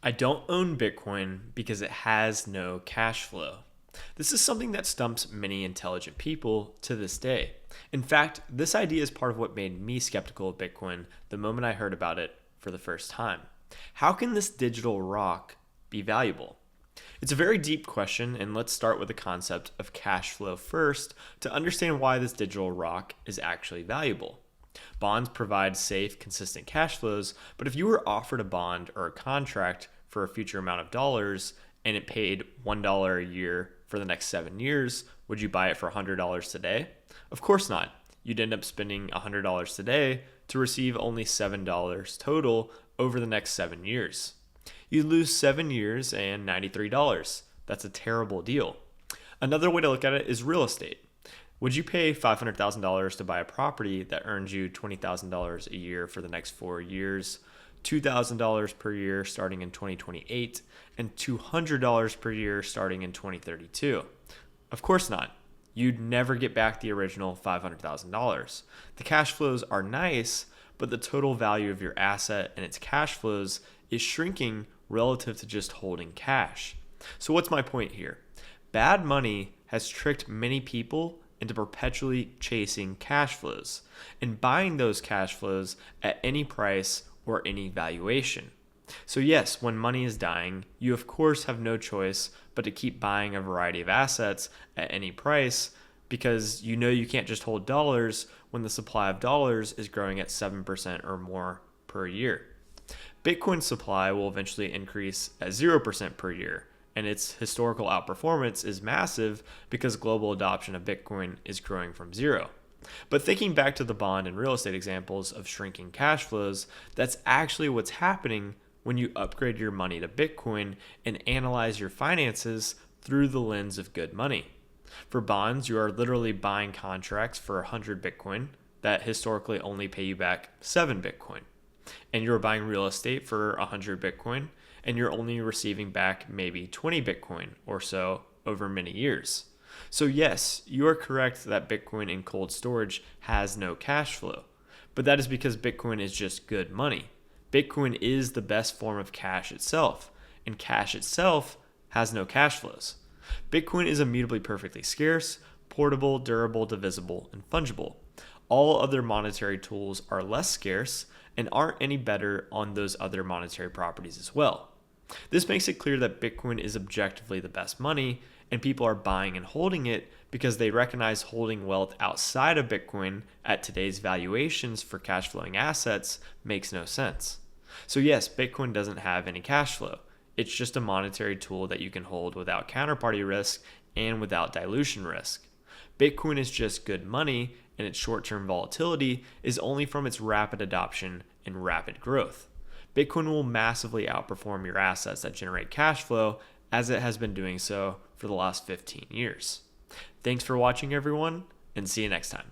I don't own Bitcoin because it has no cash flow. This is something that stumps many intelligent people to this day. In fact, this idea is part of what made me skeptical of Bitcoin the moment I heard about it for the first time. How can this digital rock be valuable? It's a very deep question, and let's start with the concept of cash flow first to understand why this digital rock is actually valuable. Bonds provide safe, consistent cash flows, but if you were offered a bond or a contract for a future amount of dollars and it paid $1 a year for the next 7 years, would you buy it for $100 today? Of course not. You'd end up spending $100 today to receive only $7 total over the next 7 years. You'd lose 7 years and $93. That's a terrible deal. Another way to look at it is real estate. Would you pay $500,000 to buy a property that earns you $20,000 a year for the next 4 years, $2,000 per year starting in 2028, and $200 per year starting in 2032? Of course not. You'd never get back the original $500,000. The cash flows are nice, but the total value of your asset and its cash flows is shrinking relative to just holding cash. So what's my point here? Bad money has tricked many people into perpetually chasing cash flows and buying those cash flows at any price or any valuation. So yes, when money is dying, you of course have no choice but to keep buying a variety of assets at any price because you know you can't just hold dollars when the supply of dollars is growing at 7% or more per year. Bitcoin's supply will eventually increase at 0% per year, and its historical outperformance is massive because global adoption of Bitcoin is growing from zero. But thinking back to the bond and real estate examples of shrinking cash flows, that's actually what's happening when you upgrade your money to Bitcoin and analyze your finances through the lens of good money. For bonds, you are literally buying contracts for 100 Bitcoin that historically only pay you back 7 Bitcoin. And you're buying real estate for 100 Bitcoin and you're only receiving back maybe 20 Bitcoin or so over many years. So yes, you are correct that Bitcoin in cold storage has no cash flow, but that is because Bitcoin is just good money. Bitcoin is the best form of cash itself, and cash itself has no cash flows. Bitcoin is immutably perfectly scarce, portable, durable, divisible, and fungible. All other monetary tools are less scarce and aren't any better on those other monetary properties as well. This makes it clear that Bitcoin is objectively the best money, and people are buying and holding it because they recognize holding wealth outside of Bitcoin at today's valuations for cash flowing assets makes no sense. So yes, Bitcoin doesn't have any cash flow. It's just a monetary tool that you can hold without counterparty risk and without dilution risk. Bitcoin is just good money, and its short-term volatility is only from its rapid adoption and rapid growth. Bitcoin will massively outperform your assets that generate cash flow as it has been doing so for the last 15 years. Thanks for watching, everyone, and see you next time.